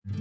Orang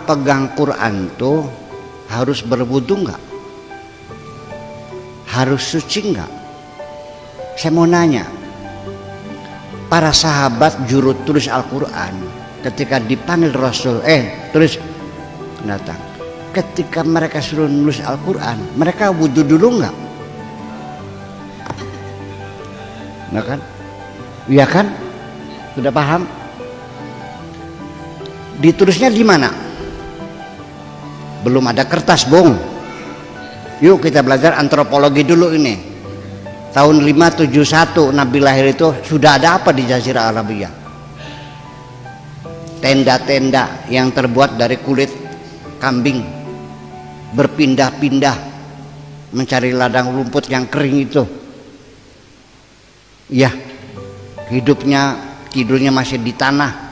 pegang Quran tuh harus berwudu nggak? Harus suci nggak? Saya mau nanya, para sahabat juru tulis Al-Quran ketika dipanggil Rasul, tulis datang. Ketika mereka suruh nulis Al-Quran, mereka wudu dulu nggak? Nggak kan? Iya kan? Sudah paham? Ditulisnya di mana? Belum ada kertas, Bung. Yuk kita belajar antropologi dulu ini. Tahun 571 Nabi lahir itu sudah ada apa di Jazirah Arabia? Tenda-tenda yang terbuat dari kulit kambing, berpindah-pindah mencari ladang rumput yang kering itu. Ya, tidurnya masih di tanah.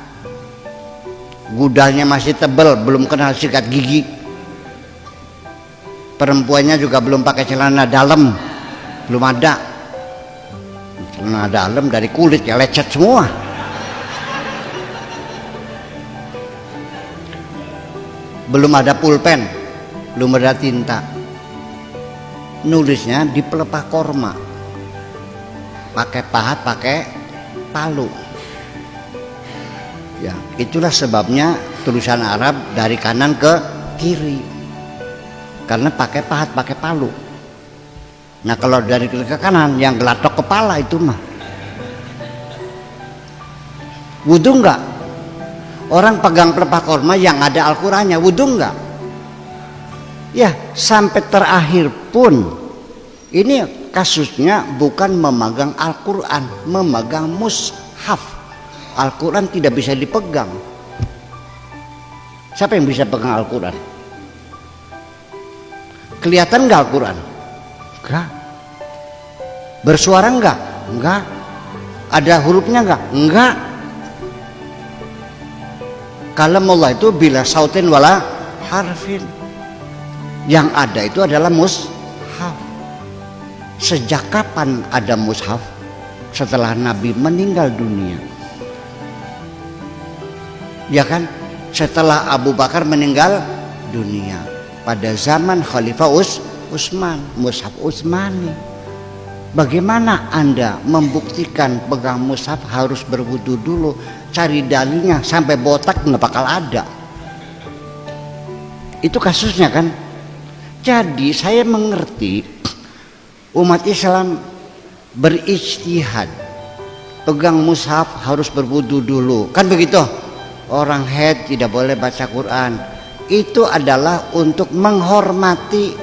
Gudalnya masih tebal, belum kenal sikat gigi. Perempuannya juga belum pakai celana dalam, belum ada. Celana dalam dari kulit ya lecet semua. Belum ada pulpen, belum ada tinta. Nulisnya di pelepah korma, pakai pahat, pakai palu. Ya, itulah sebabnya tulisan Arab dari kanan ke kiri, karena pakai pahat, pakai palu. Nah kalau dari kiri ke kanan yang gelatok kepala itu mah wudu enggak? Orang pegang pelepah korma yang ada Al-Qurannya wudu enggak? Ya, sampai terakhir pun ini kasusnya bukan memegang Al-Quran, memegang mushaf. Al-Quran tidak bisa dipegang. Siapa yang bisa pegang Al-Quran? Kelihatan enggak Al-Quran? Enggak. Bersuara enggak? Enggak. Ada hurufnya enggak? Enggak. Kalamullah itu bila sautin wala harfin. Yang ada itu adalah mushaf. Sejak kapan ada mushaf? Setelah Nabi meninggal dunia. Ya kan, setelah Abu Bakar meninggal dunia pada zaman Khalifah Utsman, mushaf Utsmani. Bagaimana Anda membuktikan pegang mushaf harus berwudu dulu? Cari dalilnya, sampai botak nggak bakal ada. Itu kasusnya kan. Jadi saya mengerti umat Islam berijtihad, pegang mushaf harus berwudu dulu, kan begitu? Orang haid tidak boleh baca Quran. Itu adalah untuk menghormati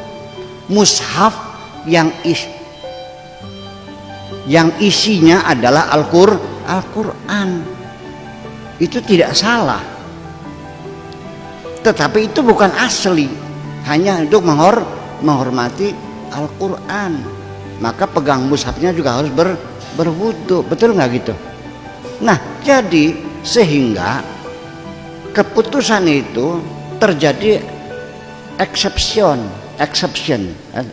mushaf yang isinya adalah Al-Quran. Itu tidak salah. Tetapi itu bukan asli, hanya untuk menghormati Al-Quran. Maka pegang mushafnya juga harus berwudu. Betul nggak gitu? Nah, jadi sehingga keputusan itu terjadi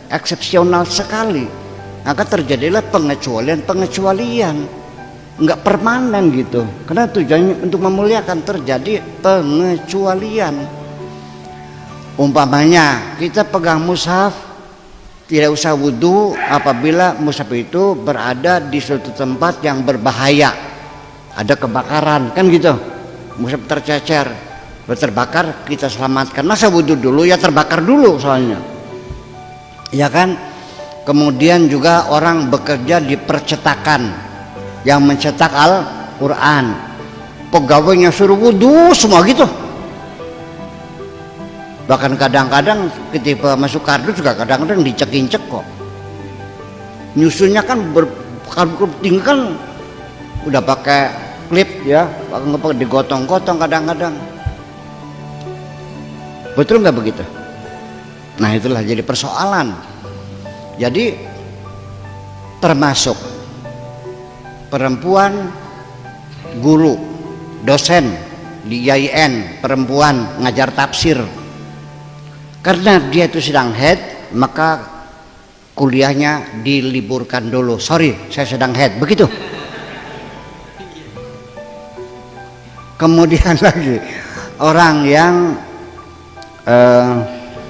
eksepsional sekali. Maka terjadilah pengecualian, nggak permanen gitu. Karena tujuannya untuk memuliakan, terjadi pengecualian. Umpamanya kita pegang mushaf tidak usah wudu apabila mushaf itu berada di suatu tempat yang berbahaya, ada kebakaran, kan gitu. Mushaf tercecer, terbakar, kita selamatkan. Masa wudu dulu? Ya terbakar dulu soalnya, ya kan. Kemudian juga orang bekerja di percetakan yang mencetak Al-Quran, pegawainya suruh wudu semua gitu. Bahkan kadang-kadang ketika masuk kardus juga kadang-kadang dicek-incek kok. Nyusunnya kan tinggi kan udah pakai klip ya, digotong-gotong kadang-kadang. Betul nggak begitu? Nah itulah jadi persoalan. Jadi termasuk perempuan guru, dosen di IAIN, perempuan ngajar tafsir. Karena dia itu sedang haid, maka kuliahnya diliburkan dulu. Sorry, saya sedang haid, begitu. Kemudian lagi orang yang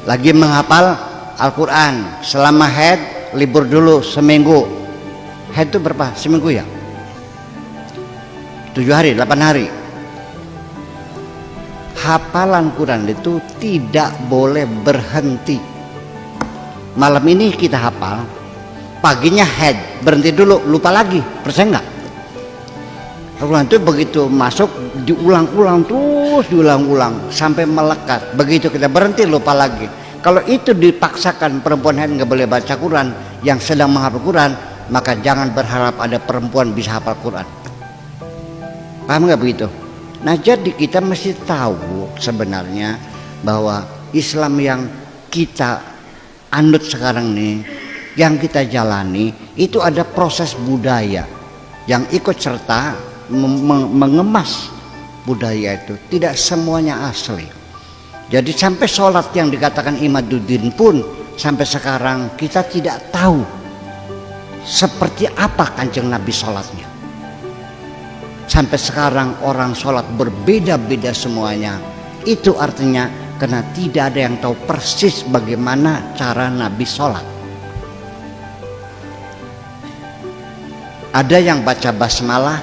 lagi menghafal Al-Quran selama haid libur dulu seminggu. Haid itu berapa? Seminggu ya? 7 hari, 8 hari. Hafalan Quran itu tidak boleh berhenti. Malam ini kita hafal, paginya haid, berhenti dulu, lupa lagi. Percaya nggak? Al-Quran itu begitu masuk diulang-ulang terus, diulang-ulang sampai melekat. Begitu kita berhenti lupa lagi. Kalau itu dipaksakan perempuan haid nggak boleh baca Quran yang sedang menghafal Quran, maka jangan berharap ada perempuan bisa hafal Quran. Paham nggak begitu? Nah, jadi kita mesti tahu sebenarnya bahwa Islam yang kita anut sekarang nih, yang kita jalani itu ada proses budaya yang ikut serta mengemas budaya itu. Tidak semuanya asli. Jadi sampai sholat yang dikatakan Imaduddin pun sampai sekarang kita tidak tahu seperti apa Kanjeng Nabi sholatnya. Sampai sekarang orang sholat berbeda-beda semuanya. Itu artinya karena tidak ada yang tahu persis bagaimana cara Nabi sholat. Ada yang baca basmalah,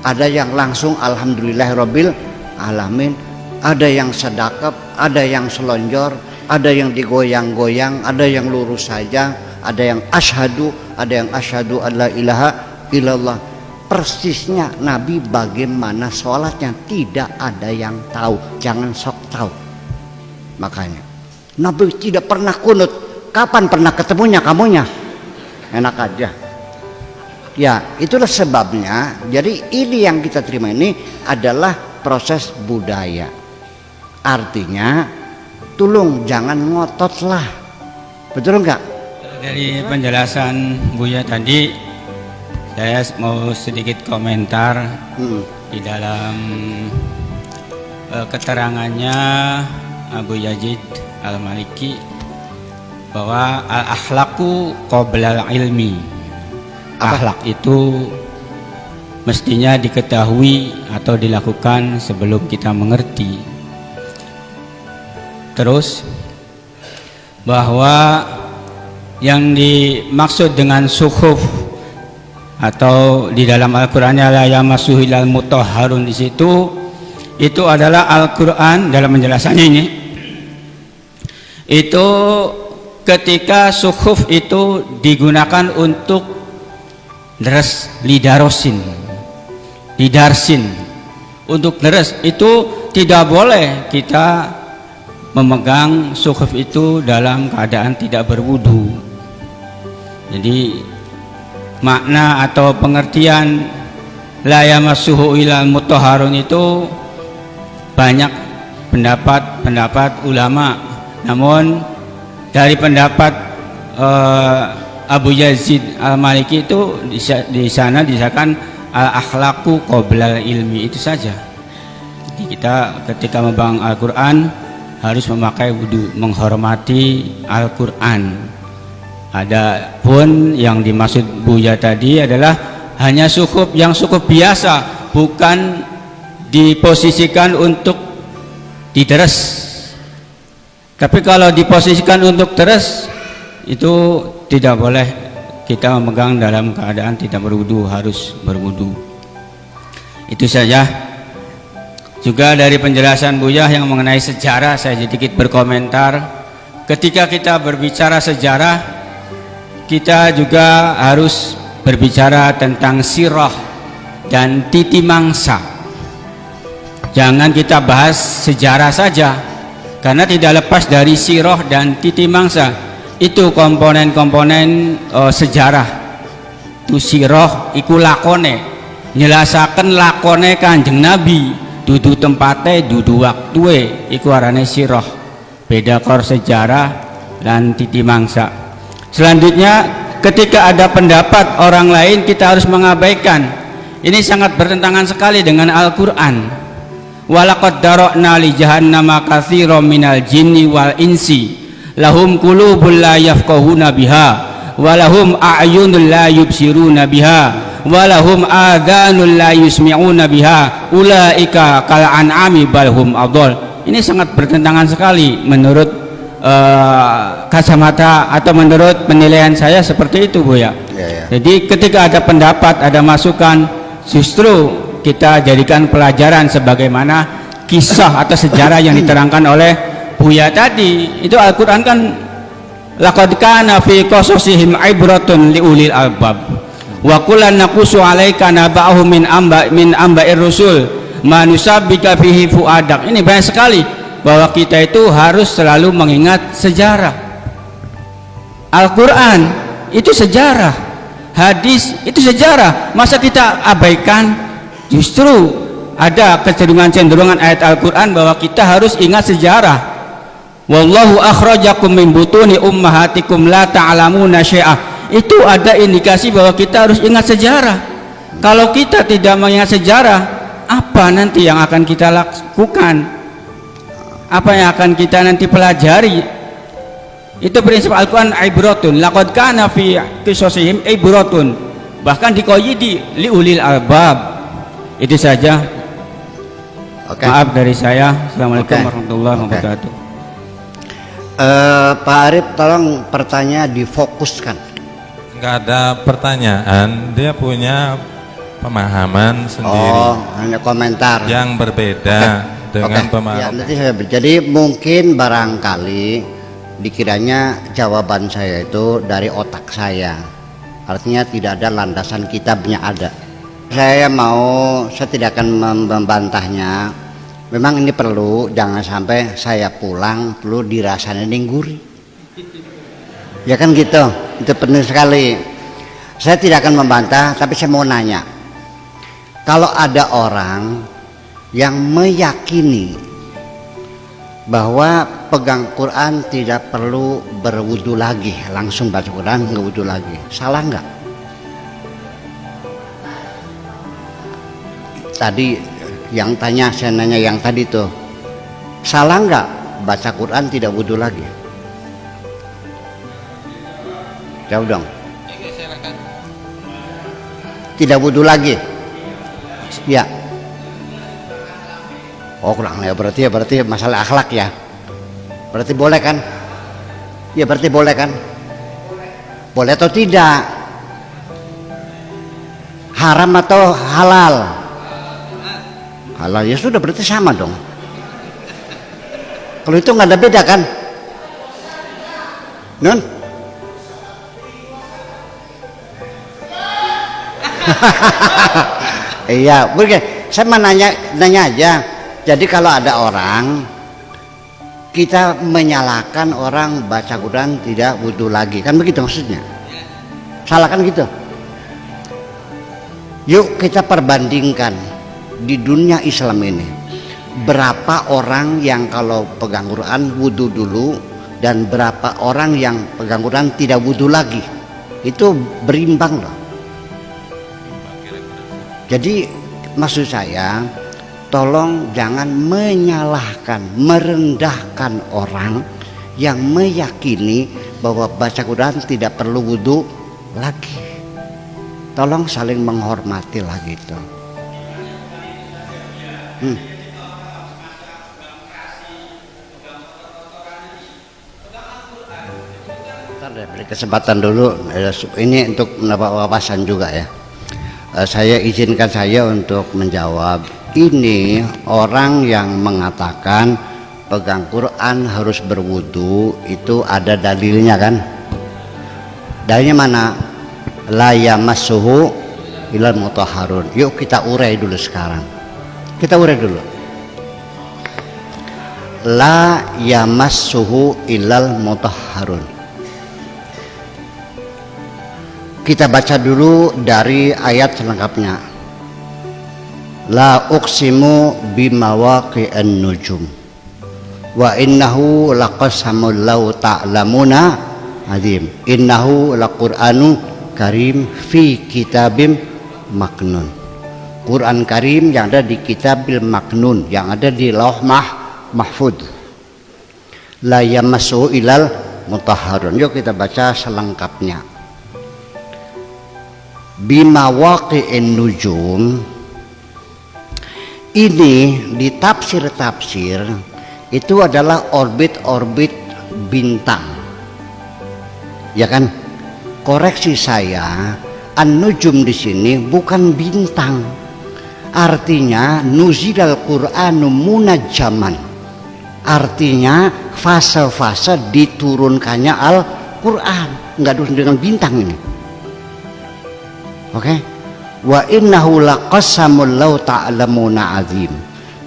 ada yang langsung alhamdulillahirabbil alamin, ada yang sedekap, ada yang selonjor, ada yang digoyang-goyang, ada yang lurus saja, ada yang asyhadu, ada yang asyhadu alla ilaha illallah. Persisnya Nabi bagaimana sholatnya tidak ada yang tahu. Jangan sok tahu. Makanya Nabi tidak pernah kunut. Kapan pernah ketemunya kamunya? Enak aja. Ya, itulah sebabnya. Jadi ini yang kita terima ini adalah proses budaya. Artinya tolong jangan ngotot lah. Betul enggak? Dari penjelasan Buya tadi, saya mau sedikit komentar di dalam keterangannya Abu Yazid Al-Maliki bahwa al-akhlaqu qabla al-ilmi. Akhlak itu mestinya diketahui atau dilakukan sebelum kita mengerti. Terus bahwa yang dimaksud dengan suhuf atau di dalam Al-Qur'annya la yamassuhu illal mutahharun, di situ itu adalah Al-Qur'an dalam penjelasannya ini. Itu ketika suhuf itu digunakan untuk deres lidarsin, untuk deres itu tidak boleh kita memegang suhuf itu dalam keadaan tidak berwudu. Jadi makna atau pengertian la yamassuhu illal mutahharun itu banyak pendapat ulama. Namun dari pendapat Abu Yazid Al-Maliki itu di sana disahkan al-akhlaqu qabla ilmi, itu saja. Jadi kita ketika memegang Al-Qur'an harus memakai wudu, menghormati Al-Qur'an. Ada pun yang dimaksud Buya tadi adalah hanya sukup yang cukup biasa, bukan diposisikan untuk diteres. Tapi kalau diposisikan untuk teres itu tidak boleh kita memegang dalam keadaan tidak berwudu, harus berwudu. Itu saja. Juga dari penjelasan Buya yang mengenai sejarah, saya sedikit berkomentar. Ketika kita berbicara sejarah, kita juga harus berbicara tentang sirah dan titi mangsa. Jangan kita bahas sejarah saja, karena tidak lepas dari sirah dan titi mangsa. Itu komponen-komponen sejarah. Itu sirah iku lakone, nyelasaken lakone Kanjeng Nabi, dudu tempate, dudu waktue, iku arane sirah. Beda kor sejarah dan titi mangsa. Selanjutnya, ketika ada pendapat orang lain kita harus mengabaikan. Ini sangat bertentangan sekali dengan Al-Qur'an. Walaqad dara'na li jahannama katsiran minal jinni wal insi lahum qulubun la yafqahuna biha wa lahum a'yunun la yubsiruna biha walahum adhanul la yusmi'una biha ulaika kal an'ami balhum adall. Ini sangat bertentangan sekali menurut kacamata atau menurut penilaian saya seperti itu, Bu ya. Jadi ketika ada pendapat, ada masukan, justru kita jadikan pelajaran sebagaimana kisah atau sejarah yang diterangkan oleh Buya tadi. Itu Al-Quran kan laqad kana fi qasasihim ibratun liulil albab wa kullan naqussu 'alaika naba'ahum min amba'ir rusul ma nusabbika fihi fuadak. Ini banyak sekali bahwa kita itu harus selalu mengingat sejarah. Al-Quran itu sejarah, hadis itu sejarah, masa kita abaikan? Justru ada kecenderungan ayat Al-Quran bahwa kita harus ingat sejarah. Wallahu akhrajakum min butuni ummahatikum la ta'lamuna syai'ah. Itu ada indikasi bahwa kita harus ingat sejarah. Kalau kita tidak mengingat sejarah, apa nanti yang akan kita lakukan? Apa yang akan kita nanti pelajari? Itu prinsip Al-Quran, ibratun laqad kana fi qisasihim ibratun, bahkan diqayyidi liulil albab. Itu saja. Maaf dari saya. Assalamualaikum warahmatullahi wabarakatuh. Pak Arif, tolong pertanyaan difokuskan. Enggak ada pertanyaan, dia punya pemahaman sendiri. Oh, hanya komentar yang berbeda dengan pemahaman. Ya, jadi mungkin barangkali dikiranya jawaban saya itu dari otak saya, artinya tidak ada landasan kitabnya ada. Saya tidak akan membantahnya. Memang ini perlu, jangan sampai saya pulang perlu dirasain gurih. Ya kan gitu, itu penting sekali. Saya tidak akan membantah, tapi saya mau nanya. Kalau ada orang yang meyakini bahwa pegang Quran tidak perlu berwudu lagi, langsung baca Quran nggak wudu lagi, salah nggak? Tadi yang tanya, saya nanya yang tadi tuh, salah nggak baca Quran tidak wudu lagi? Jawab dong. Tidak wudu lagi? Ya. Oh kurang ya, berarti masalah akhlak ya. Berarti boleh kan? Ya berarti boleh kan? Boleh atau tidak? Haram atau halal? Halal ya sudah, berarti sama dong. Kalau itu nggak ada beda kan? Nun? Iya, begini. Saya mau nanya aja. Jadi kalau ada orang, kita menyalahkan orang baca Quran tidak wudu lagi, kan begitu maksudnya? Salah kan gitu? Yuk kita perbandingkan di dunia Islam ini, berapa orang yang kalau pegang Quran wudu dulu dan berapa orang yang pegang Quran tidak wudu lagi. Itu berimbang loh. Jadi maksud saya, tolong jangan menyalahkan, merendahkan orang yang meyakini bahwa baca Quran tidak perlu wudu lagi. Tolong saling menghormati lah gitu. Ntar deh, beri kesempatan dulu. Ini untuk mendapat wawasan juga ya. Saya izinkan saya untuk menjawab. Ini orang yang mengatakan pegang Quran harus berwudu, itu ada dalilnya kan? Dalilnya mana? La yamassuhu ilal mutahharun. Yuk kita urai dulu sekarang. Kita urai dulu. La yamassuhu ilal mutahharun. Kita baca dulu dari ayat selengkapnya. La uqsimu bimawaqi'an nujum wa innahu laqasamul law ta'lamuna azim innahu laqur'anu karim fi kitabim maknun. Quran Karim yang ada di kitabil maknun, yang ada di lauh mahfud. La yamassuhu ilal mutahharun. Yuk kita baca selengkapnya. bimawaqi'in nujum, ini di tafsir-tafsir itu adalah orbit-orbit bintang, ya kan? Koreksi saya, an-nujum di sini bukan bintang. Artinya nuzilal Qur'anu munajjaman. Artinya fase-fase diturunkannya Al-Qur'an, enggak ada dengan bintang ini. Oke? Wa innahu laqasamul law ta'lamuna azim.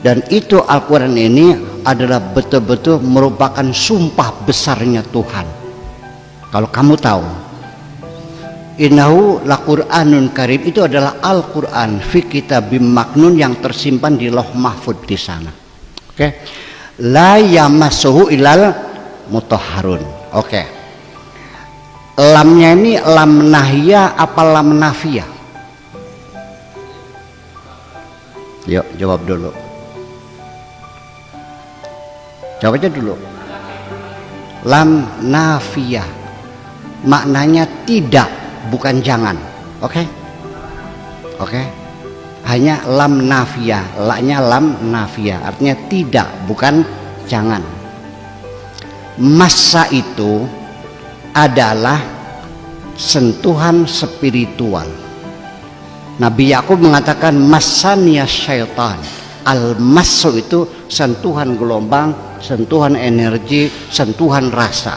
Dan itu Al-Qur'an ini adalah betul-betul merupakan sumpah besarnya Tuhan. Kalau kamu tahu, innahu laqur'anun karim itu adalah Al-Qur'an fi kitabim maknun yang tersimpan di Lauh Mahfud di sana. Oke. La yamassuhu ilal mutahharun. Oke. Lamnya ini lam nahiyah apa lam nafiyah? Yuk jawab dulu. Jawab aja dulu. Lam nafiyah. Maknanya tidak, bukan jangan. Oke? Oke? Hanya lam nafiyah, laknya lam nafiyah, artinya tidak, bukan jangan. Massa itu adalah sentuhan spiritual. Nabi Yakub mengatakan massaniya syaitan. Al-massu itu sentuhan gelombang, sentuhan energi, sentuhan rasa.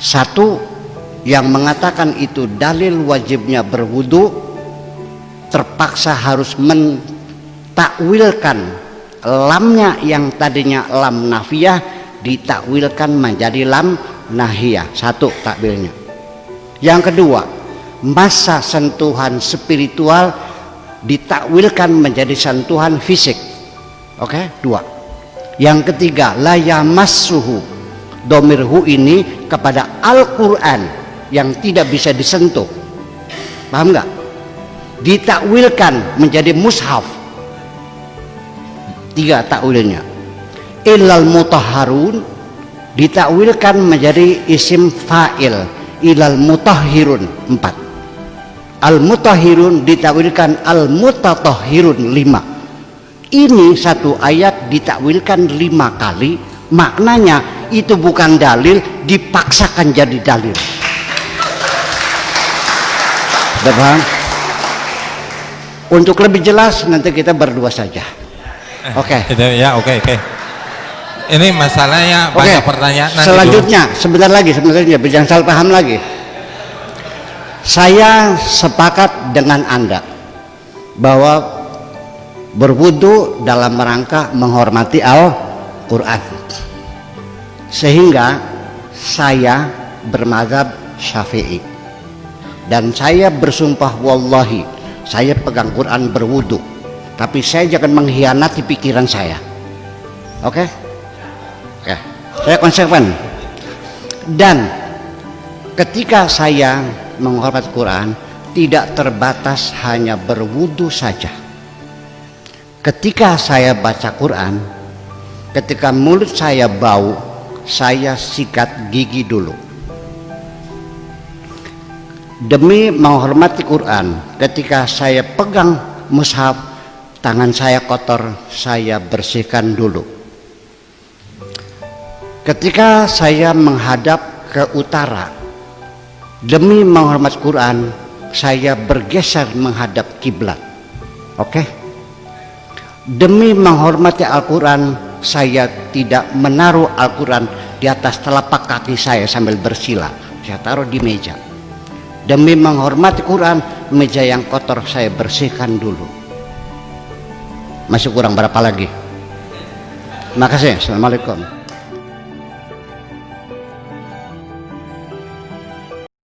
Satu yang mengatakan itu dalil wajibnya berwudu terpaksa harus mentakwilkan lamnya yang tadinya lam nafiyah ditakwilkan menjadi lam nahiyah. Satu takwilnya. Yang kedua, masa sentuhan spiritual ditakwilkan menjadi sentuhan fisik. Oke, dua. Yang ketiga, la yamassuhu, domirhu ini kepada Al-Quran yang tidak bisa disentuh. Paham nggak? Ditakwilkan menjadi mushaf. Tiga takwilnya. Ilal mutahharun ditakwilkan menjadi isim fa'il. Ilal mutahhirun 4. Al mutahhirun ditakwilkan al mutatahhirun 5. Ini satu ayat ditakwilkan 5 kali. Maknanya itu bukan dalil, dipaksakan jadi dalil. Sudah paham? Untuk lebih jelas nanti kita berdua saja. Oke. Ya, oke. Ini masalahnya banyak pertanyaan. Selanjutnya, sebentar lagi, jangan salah paham lagi. Saya sepakat dengan Anda bahwa berwudu dalam rangka menghormati Al-Quran. Sehingga saya bermazhab Syafi'i. Dan saya bersumpah wallahi, saya pegang Quran berwudu, tapi saya jangan mengkhianati pikiran saya. Oke? Oke. Saya konsekuen. Dan ketika saya menghormati Quran, tidak terbatas hanya berwudu saja. Ketika saya baca Quran, ketika mulut saya bau, saya sikat gigi dulu. Demi menghormati Quran, ketika saya pegang mushaf, tangan saya kotor, saya bersihkan dulu. Ketika saya menghadap ke utara, demi menghormati Quran, saya bergeser menghadap kiblat. Oke? Demi menghormati Al-Quran, saya tidak menaruh Al-Quran di atas telapak kaki saya sambil bersila. Saya taruh di meja. Demi menghormati Quran, meja yang kotor saya bersihkan dulu. Masih kurang berapa lagi? Makasih. Assalamualaikum.